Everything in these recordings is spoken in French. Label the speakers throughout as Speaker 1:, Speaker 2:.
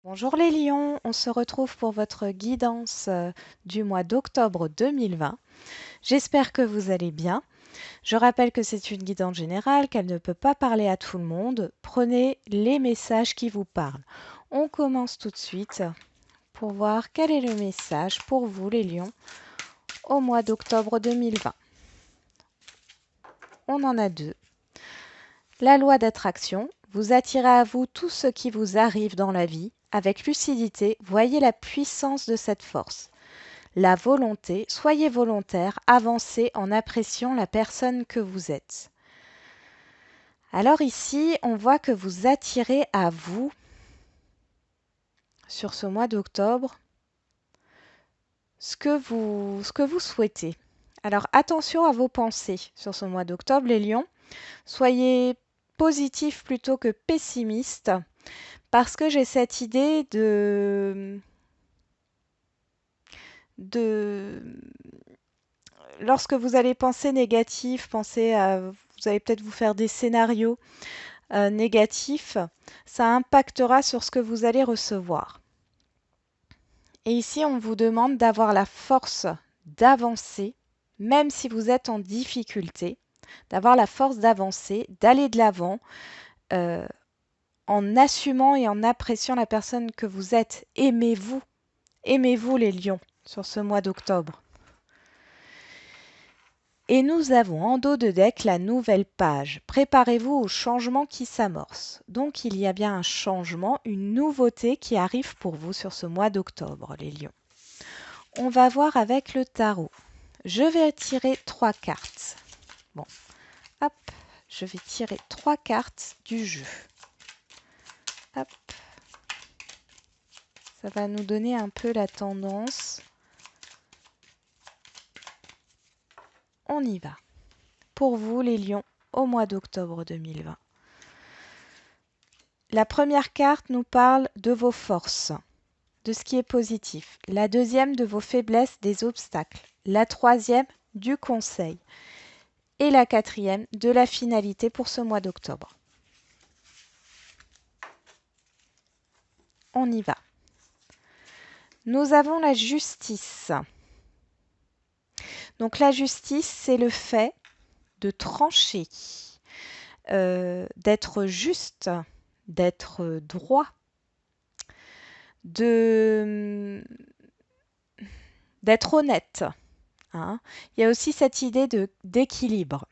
Speaker 1: Bonjour les lions, on se retrouve pour votre guidance du mois d'octobre 2020. J'espère que vous allez bien. Je rappelle que c'est une guidance générale, qu'elle ne peut pas parler à tout le monde. Prenez les messages qui vous parlent. On commence tout de suite pour voir quel est le message pour vous les lions au mois d'octobre 2020. On en a deux. La loi d'attraction, vous attirez à vous tout ce qui vous arrive dans la vie. Avec lucidité, voyez la puissance de cette force. La volonté, soyez volontaire, avancez en appréciant la personne que vous êtes. Alors ici, on voit que vous attirez à vous, sur ce mois d'octobre, ce que vous souhaitez. Alors attention à vos pensées sur ce mois d'octobre, les lions. Soyez positif plutôt que pessimiste, parce que j'ai cette idée de lorsque vous allez penser négatif, vous allez peut-être vous faire des scénarios négatifs, ça impactera sur ce que vous allez recevoir. Et ici, on vous demande d'avoir la force d'avancer, même si vous êtes en difficulté, d'avoir la force d'avancer, d'aller de l'avant, euh, en assumant et en appréciant la personne que vous êtes. Aimez-vous les lions sur ce mois d'octobre. Et nous avons en dos de deck la nouvelle page. Préparez-vous au changement qui s'amorce. Donc il y a bien un changement, une nouveauté qui arrive pour vous sur ce mois d'octobre, les lions. On va voir avec le tarot. Je vais tirer 3 cartes. Bon, hop, je vais tirer 3 cartes du jeu. Hop. Ça va nous donner un peu la tendance. On y va. Pour vous, les lions, au mois d'octobre 2020. La première carte nous parle de vos forces, de ce qui est positif. La deuxième, de vos faiblesses, des obstacles. La troisième, du conseil. Et la quatrième, de la finalité pour ce mois d'octobre. On y va. Nous avons la justice. Donc la justice, c'est le fait de trancher, d'être juste, d'être droit, d'être honnête. Hein. Il y a aussi cette idée d'équilibre.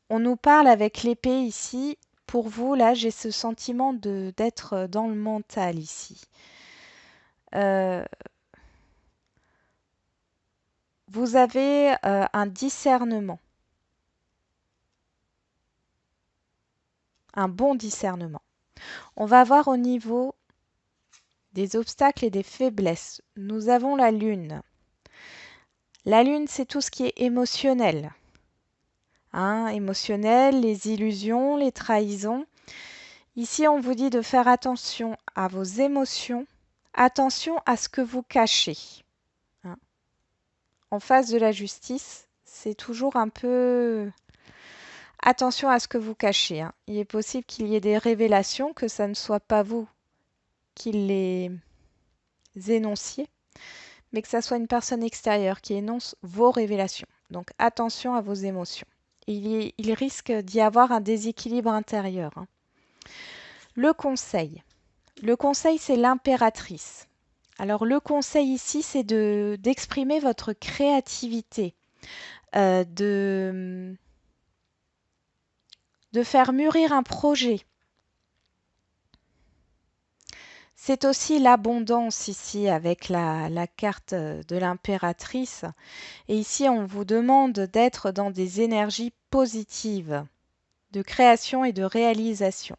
Speaker 1: On nous parle avec l'épée ici. Pour vous, là, j'ai ce sentiment d'être dans le mental ici. Vous avez un discernement. Un bon discernement. On va voir au niveau des obstacles et des faiblesses. Nous avons la lune. La lune, c'est tout ce qui est émotionnel. Hein, émotionnel, les illusions, les trahisons. Ici, on vous dit de faire attention à vos émotions, attention à ce que vous cachez. Hein. En face de la justice, c'est toujours un peu attention à ce que vous cachez. Hein. Il est possible qu'il y ait des révélations, que ça ne soit pas vous qui les énonciez, mais que ça soit une personne extérieure qui énonce vos révélations. Donc attention à vos émotions. Il risque d'y avoir un déséquilibre intérieur. Hein. Le conseil. Le conseil, c'est l'impératrice. Alors le conseil ici, c'est d'exprimer votre créativité, de faire mûrir un projet. C'est aussi l'abondance ici avec la carte de l'impératrice. Et ici, on vous demande d'être dans des énergies positives, de création et de réalisation.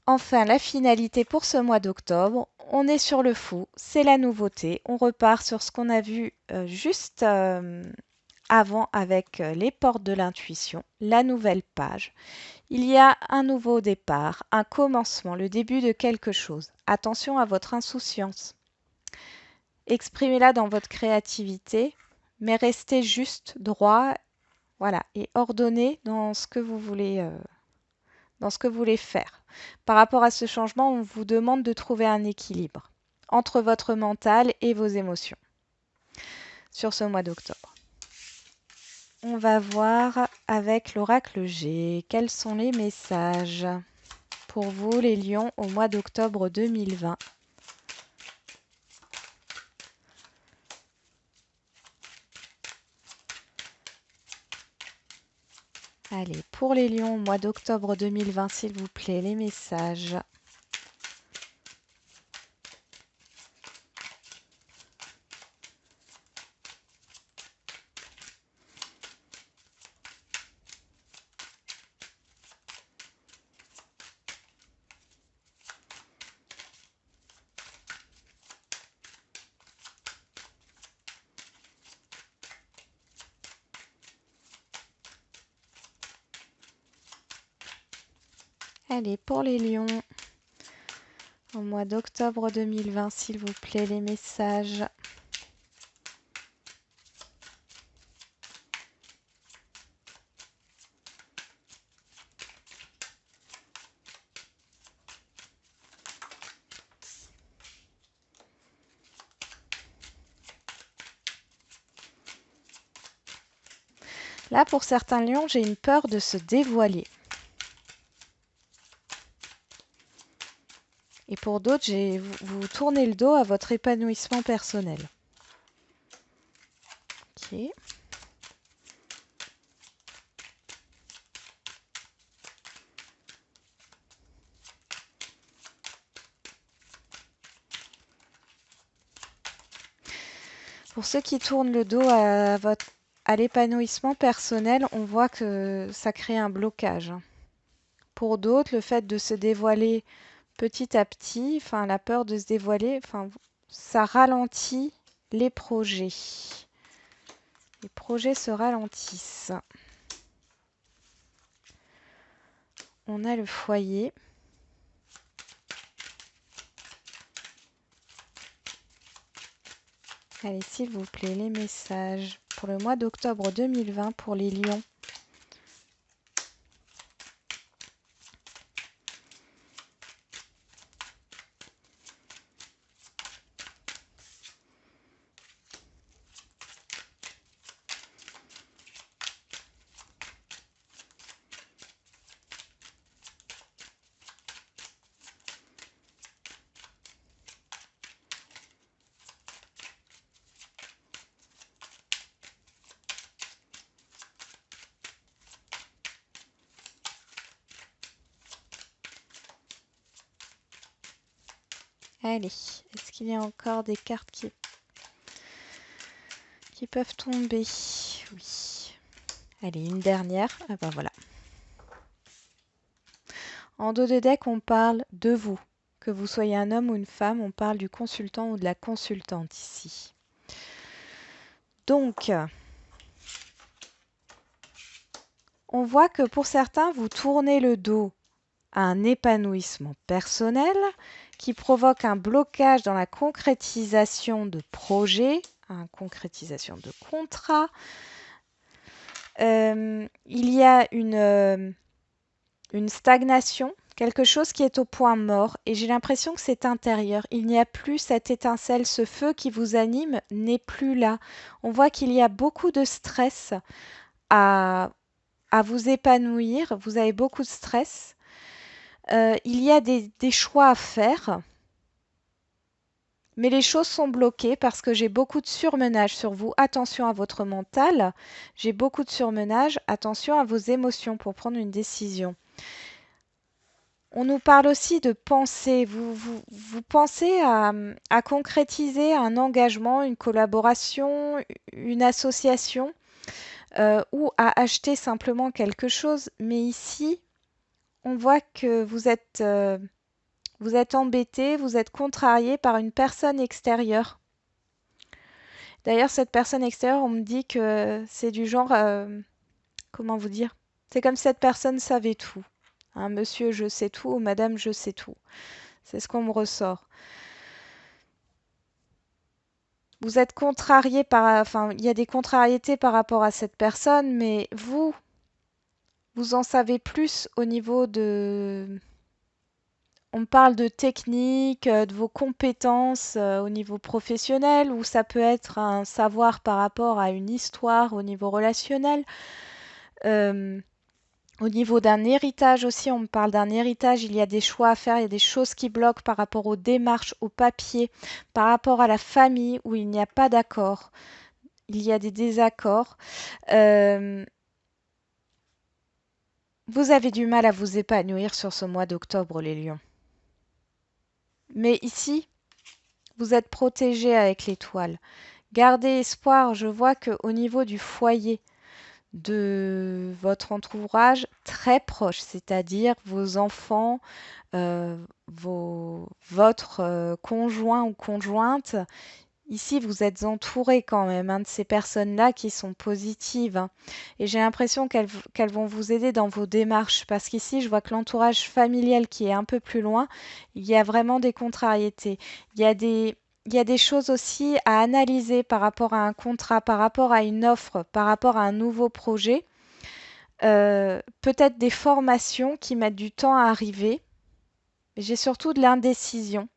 Speaker 1: Enfin, la finalité pour ce mois d'octobre, on est sur le fou, c'est la nouveauté. On repart sur ce qu'on a vu juste avant avec les portes de l'intuition, la nouvelle page. Il y a un nouveau départ, un commencement, le début de quelque chose. Attention à votre insouciance. Exprimez-la dans votre créativité, mais restez juste, droit, voilà, et ordonné dans ce que vous voulez dans ce que vous voulez faire. Par rapport à ce changement, on vous demande de trouver un équilibre entre votre mental et vos émotions sur ce mois d'octobre. On va voir avec l'oracle G quels sont les messages pour vous les lions au mois d'octobre 2020. Allez, pour les lions au mois d'octobre 2020, s'il vous plaît, les messages. Allez, pour les lions, au mois d'octobre 2020, s'il vous plaît, les messages. Là, pour certains lions, j'ai une peur de se dévoiler. Et pour d'autres, vous tournez le dos à votre épanouissement personnel. Ok. Pour ceux qui tournent le dos à l'épanouissement personnel, on voit que ça crée un blocage. Pour d'autres, le fait de se dévoiler petit à petit, enfin la peur de se dévoiler, enfin ça ralentit les projets. Les projets se ralentissent. On a le foyer. Allez, s'il vous plaît, les messages pour le mois d'octobre 2020 pour les lions. Allez, est-ce qu'il y a encore des cartes qui peuvent tomber? Oui. Allez, une dernière. Ah ben voilà. En dos de deck, on parle de vous. Que vous soyez un homme ou une femme, on parle du consultant ou de la consultante ici. Donc, on voit que pour certains, vous tournez le dos à un épanouissement personnel qui provoque un blocage dans la concrétisation de projets, une concrétisation de contrats. Il y a une stagnation, quelque chose qui est au point mort, et j'ai l'impression que c'est intérieur. Il n'y a plus cette étincelle, ce feu qui vous anime n'est plus là. On voit qu'il y a beaucoup de stress à vous épanouir, vous avez beaucoup de stress. Il y a des choix à faire, mais les choses sont bloquées parce que j'ai beaucoup de surmenage sur vous. Attention à votre mental, j'ai beaucoup de surmenage, attention à vos émotions pour prendre une décision. On nous parle aussi de penser. Vous pensez à concrétiser un engagement, une collaboration, une association ou à acheter simplement quelque chose. Mais ici, on voit que vous êtes embêté, vous êtes contrarié par une personne extérieure. D'ailleurs, cette personne extérieure, on me dit que c'est du genre, comment vous dire? C'est comme si cette personne savait tout. Hein, monsieur, je sais tout, ou madame, je sais tout. C'est ce qu'on me ressort. Vous êtes contrarié par, enfin, il y a des contrariétés par rapport à cette personne, mais vous vous en savez plus au niveau de... On parle de technique, de vos compétences au niveau professionnel, ou ça peut être un savoir par rapport à une histoire au niveau relationnel. Euh, Au niveau d'un héritage aussi, on me parle d'un héritage, il y a des choix à faire, il y a des choses qui bloquent par rapport aux démarches, aux papiers, par rapport à la famille où il n'y a pas d'accord, il y a des désaccords. Euh, Vous avez du mal à vous épanouir sur ce mois d'octobre, les lions. Mais ici, vous êtes protégés avec l'étoile. Gardez espoir, je vois qu'au niveau du foyer, de votre entourage très proche, c'est-à-dire vos enfants, votre conjoint ou conjointe. Ici, vous êtes entouré quand même de ces personnes-là qui sont positives, hein. Et j'ai l'impression qu'elles vont vous aider dans vos démarches parce qu'ici, je vois que l'entourage familial qui est un peu plus loin, il y a vraiment des contrariétés. Il y a des, il y a des choses aussi à analyser par rapport à un contrat, par rapport à une offre, par rapport à un nouveau projet. Peut-être des formations qui mettent du temps à arriver. J'ai surtout de l'indécision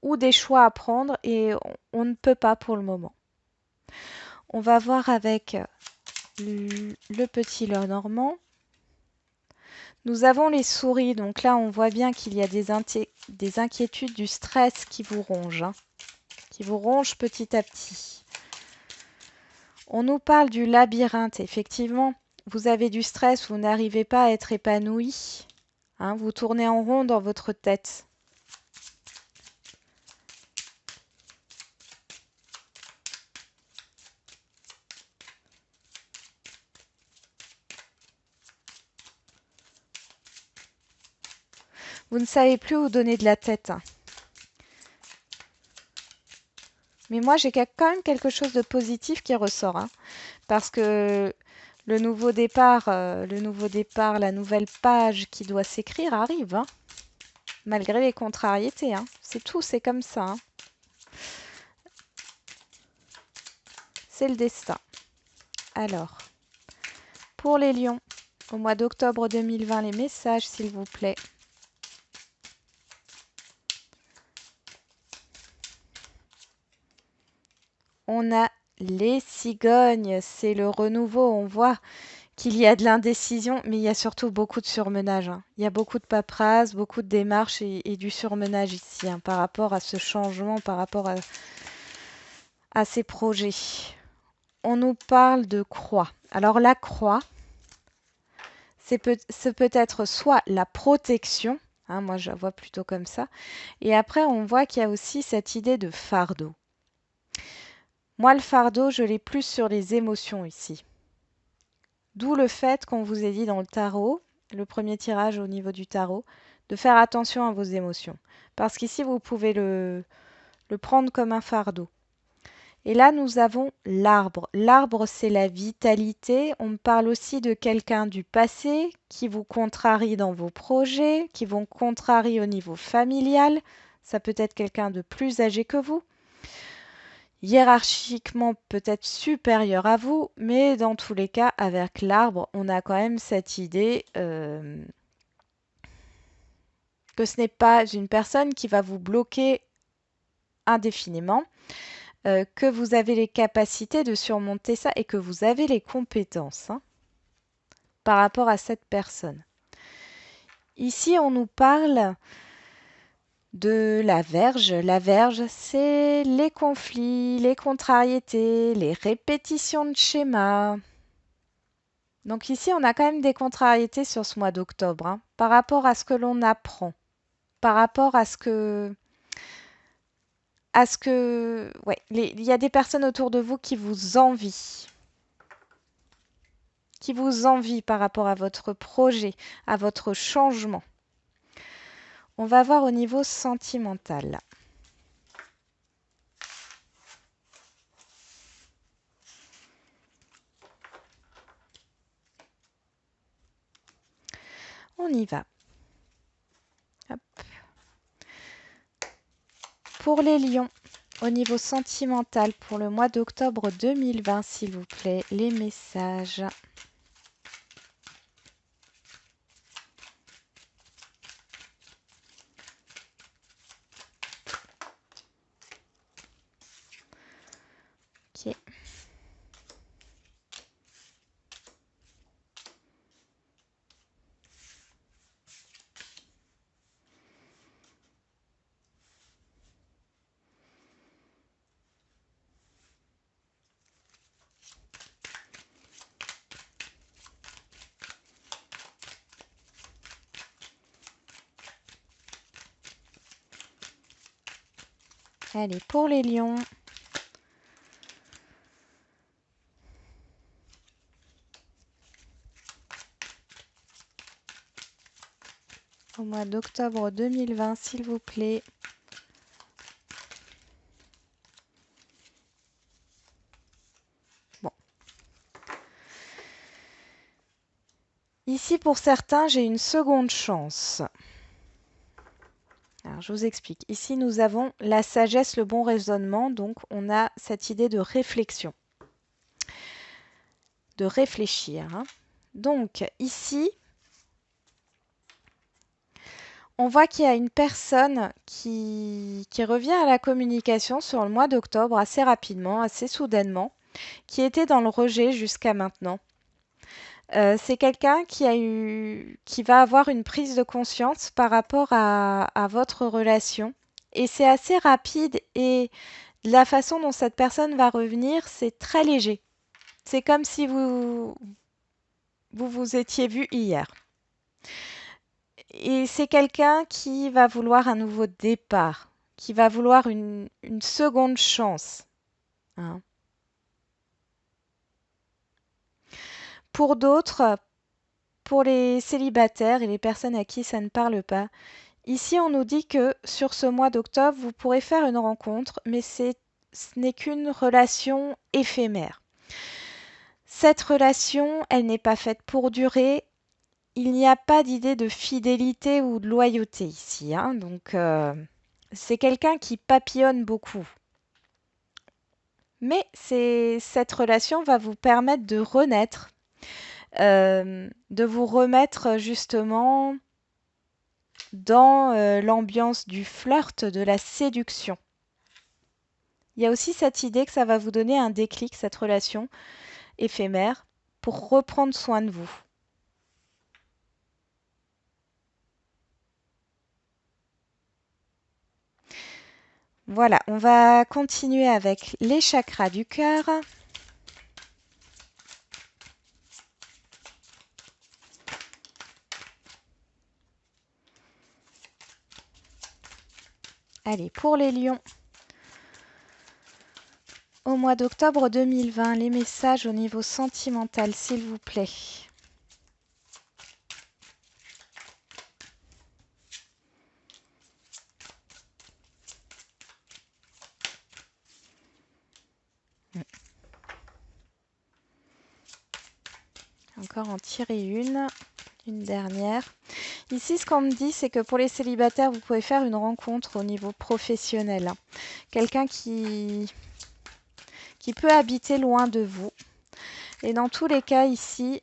Speaker 1: ou des choix à prendre et on ne peut pas pour le moment. On va voir avec le petit Lenormand. Nous avons les souris, donc là on voit bien qu'il y a des inquiétudes, du stress qui vous ronge, hein, qui vous ronge petit à petit. On nous parle du labyrinthe, effectivement, vous avez du stress, vous n'arrivez pas à être épanoui, hein, vous tournez en rond dans votre tête. Vous ne savez plus où donner de la tête. Mais moi, j'ai quand même quelque chose de positif qui ressort, hein, parce que le nouveau départ, la nouvelle page qui doit s'écrire arrive, hein, malgré les contrariétés, hein. C'est tout, c'est comme ça, hein. C'est le destin. Alors, pour les lions, au mois d'octobre 2020, les messages, s'il vous plaît. On a les cigognes, c'est le renouveau. On voit qu'il y a de l'indécision, mais il y a surtout beaucoup de surmenage, hein. Il y a beaucoup de paperasse, beaucoup de démarches et du surmenage ici, hein, par rapport à ce changement, par rapport à ces projets. On nous parle de croix. Alors la croix, c'est peut être soit la protection, hein, moi je la vois plutôt comme ça, et après on voit qu'il y a aussi cette idée de fardeau. Moi le fardeau, je l'ai plus sur les émotions ici. D'où le fait qu'on vous ait dit dans le tarot, le premier tirage au niveau du tarot, de faire attention à vos émotions. Parce qu'ici, vous pouvez le prendre comme un fardeau. Et là, nous avons l'arbre. L'arbre, c'est la vitalité. On me parle aussi de quelqu'un du passé qui vous contrarie dans vos projets, qui vous contrarie au niveau familial. Ça peut être quelqu'un de plus âgé que vous, hiérarchiquement peut-être supérieur à vous, mais dans tous les cas, avec l'arbre, on a quand même cette idée que ce n'est pas une personne qui va vous bloquer indéfiniment, que vous avez les capacités de surmonter ça et que vous avez les compétences, hein, par rapport à cette personne. Ici, on nous parle de la verge. La verge, c'est les conflits, les contrariétés, les répétitions de schémas. Donc ici, on a quand même des contrariétés sur ce mois d'octobre, hein, par rapport à ce que l'on apprend, par rapport à ce que... Ouais, il y a des personnes autour de vous qui vous envient par rapport à votre projet, à votre changement. On va voir au niveau sentimental. On y va. Hop. Pour les lions, au niveau sentimental, pour le mois d'octobre 2020, s'il vous plaît, les messages. Allez, pour les lions. Au mois d'octobre 2020, s'il vous plaît. Bon. Ici, pour certains, j'ai une seconde chance. Alors, je vous explique. Ici, nous avons la sagesse, le bon raisonnement. Donc, on a cette idée de réflexion. De réfléchir. Hein. Donc, ici, on voit qu'il y a une personne qui revient à la communication sur le mois d'octobre assez rapidement, assez soudainement, qui était dans le rejet jusqu'à maintenant. C'est quelqu'un qui va avoir une prise de conscience par rapport à votre relation. Et c'est assez rapide et la façon dont cette personne va revenir, c'est très léger. C'est comme si vous étiez vu hier. Et c'est quelqu'un qui va vouloir un nouveau départ, qui va vouloir une seconde chance. Hein. Pour d'autres, pour les célibataires et les personnes à qui ça ne parle pas, ici on nous dit que sur ce mois d'octobre, vous pourrez faire une rencontre, mais ce n'est qu'une relation éphémère. Cette relation, elle n'est pas faite pour durer. Il n'y a pas d'idée de fidélité ou de loyauté ici. Hein, donc, c'est quelqu'un qui papillonne beaucoup. Mais cette relation va vous permettre de renaître, de vous remettre justement dans l'ambiance du flirt, de la séduction. Il y a aussi cette idée que ça va vous donner un déclic, cette relation éphémère, pour reprendre soin de vous. Voilà, on va continuer avec les chakras du cœur. Allez, pour les lions, au mois d'octobre 2020, les messages au niveau sentimental, s'il vous plaît. Encore en tirer une dernière. Ici, ce qu'on me dit, c'est que pour les célibataires, vous pouvez faire une rencontre au niveau professionnel. Hein. Quelqu'un qui peut habiter loin de vous. Et dans tous les cas, ici,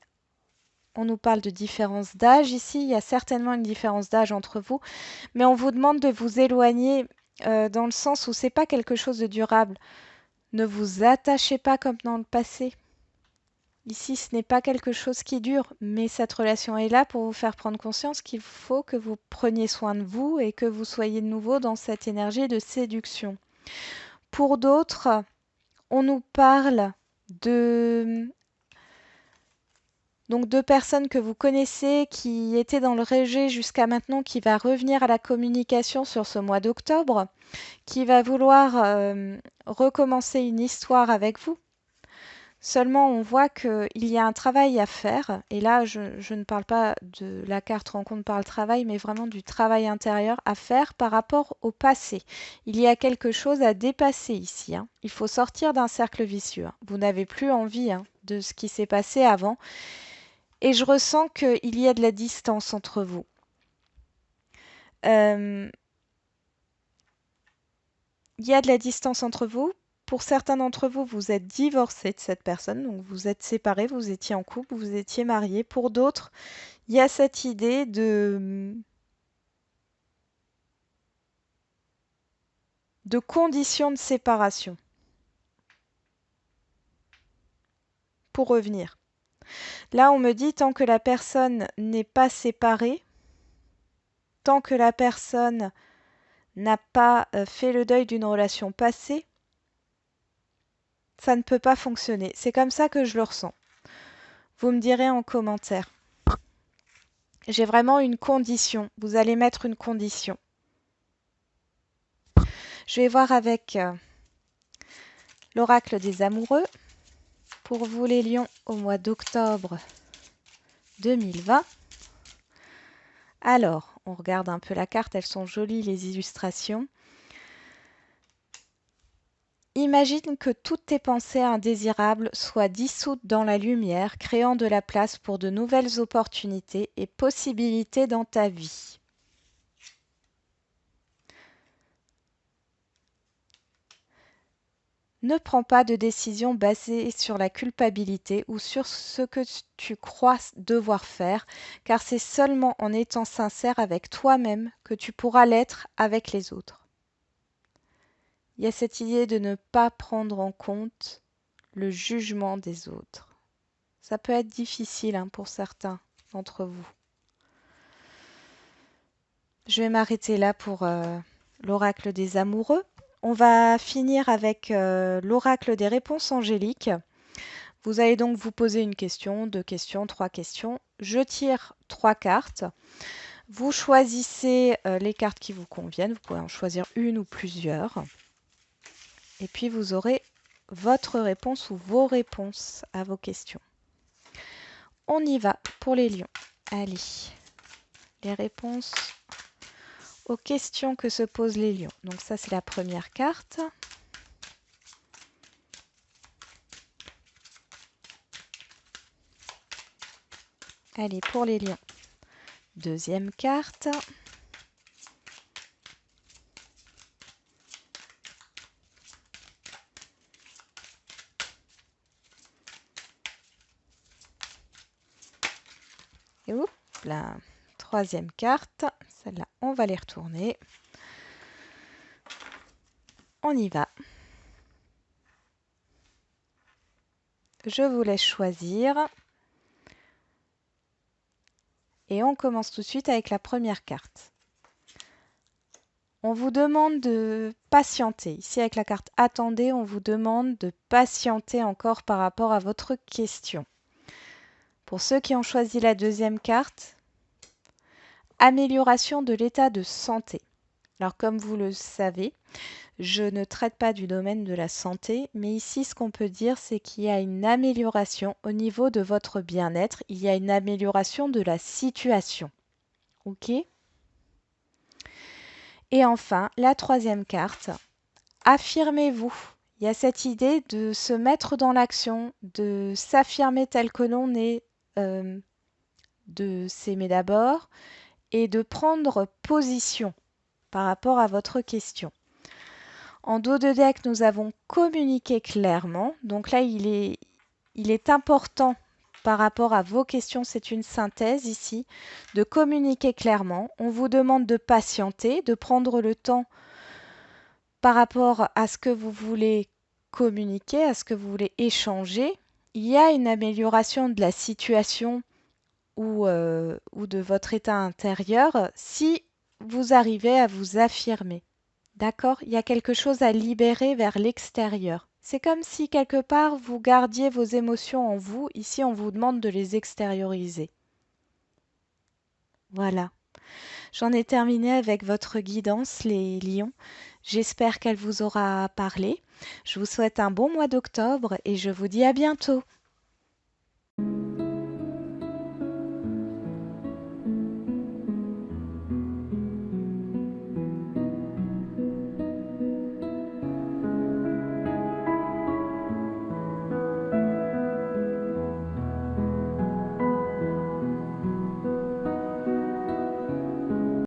Speaker 1: on nous parle de différence d'âge. Ici, il y a certainement une différence d'âge entre vous, mais on vous demande de vous éloigner dans le sens où c'est pas quelque chose de durable. Ne vous attachez pas comme dans le passé. Ici, ce n'est pas quelque chose qui dure, mais cette relation est là pour vous faire prendre conscience qu'il faut que vous preniez soin de vous et que vous soyez de nouveau dans cette énergie de séduction. Pour d'autres, on nous parle donc de personnes que vous connaissez qui étaient dans le rejet jusqu'à maintenant, qui va revenir à la communication sur ce mois d'octobre, qui va vouloir recommencer une histoire avec vous. Seulement, on voit qu'il y a un travail à faire. Et là, je ne parle pas de la carte rencontre par le travail, mais vraiment du travail intérieur à faire par rapport au passé. Il y a quelque chose à dépasser ici. Hein. Il faut sortir d'un cercle vicieux. Hein. Vous n'avez plus envie de ce qui s'est passé avant. Et je ressens qu'il y a de la distance entre vous. Il y a de la distance entre vous. Pour certains d'entre vous, vous êtes divorcés de cette personne, donc vous êtes séparés, vous étiez en couple, vous étiez mariés. Pour d'autres, il y a cette idée de conditions de séparation pour revenir. Là, on me dit, tant que la personne n'est pas séparée, tant que la personne n'a pas fait le deuil d'une relation passée, ça ne peut pas fonctionner. C'est comme ça que je le ressens. Vous me direz en commentaire. J'ai vraiment une condition. Vous allez mettre une condition. Je vais voir avec l'oracle des amoureux pour vous les lions au mois d'octobre 2020. Alors, on regarde un peu la carte, elles sont jolies les illustrations. Imagine que toutes tes pensées indésirables soient dissoutes dans la lumière, créant de la place pour de nouvelles opportunités et possibilités dans ta vie. Ne prends pas de décision basée sur la culpabilité ou sur ce que tu crois devoir faire, car c'est seulement en étant sincère avec toi-même que tu pourras l'être avec les autres. Il y a cette idée de ne pas prendre en compte le jugement des autres. Ça peut être difficile pour certains d'entre vous. Je vais m'arrêter là pour l'oracle des amoureux. On va finir avec l'oracle des réponses angéliques. Vous allez donc vous poser une question, 2 questions, 3 questions. Je tire 3 cartes. Vous choisissez les cartes qui vous conviennent. Vous pouvez en choisir une ou plusieurs. Et puis vous aurez votre réponse ou vos réponses à vos questions. On y va pour les lions. Allez, les réponses aux questions que se posent les lions. Donc ça, c'est la première carte. Allez, pour les lions, deuxième carte. Et oups, la troisième carte. Celle-là, on va les retourner. On y va. Je vous laisse choisir. Et on commence tout de suite avec la première carte. On vous demande de patienter. Ici, avec la carte « Attendez », on vous demande de patienter encore par rapport à votre question. Pour ceux qui ont choisi la deuxième carte, amélioration de l'état de santé. Alors, comme vous le savez, je ne traite pas du domaine de la santé, mais ici, ce qu'on peut dire, c'est qu'il y a une amélioration au niveau de votre bien-être. Il y a une amélioration de la situation. OK ? Et enfin, la troisième carte, affirmez-vous. Il y a cette idée de se mettre dans l'action, de s'affirmer tel que l'on est, de s'aimer d'abord et de prendre position par rapport à votre question. En dos de deck, nous avons communiqué clairement. Donc là, il est important par rapport à vos questions, c'est une synthèse ici, de communiquer clairement. On vous demande de patienter, de prendre le temps par rapport à ce que vous voulez communiquer, à ce que vous voulez échanger. Il y a une amélioration de la situation ou de votre état intérieur si vous arrivez à vous affirmer. D'accord ? Il y a quelque chose à libérer vers l'extérieur. C'est comme si quelque part vous gardiez vos émotions en vous. Ici, on vous demande de les extérioriser. Voilà. J'en ai terminé avec votre guidance, les lions. J'espère qu'elle vous aura parlé. Je vous souhaite un bon mois d'octobre et je vous dis à bientôt.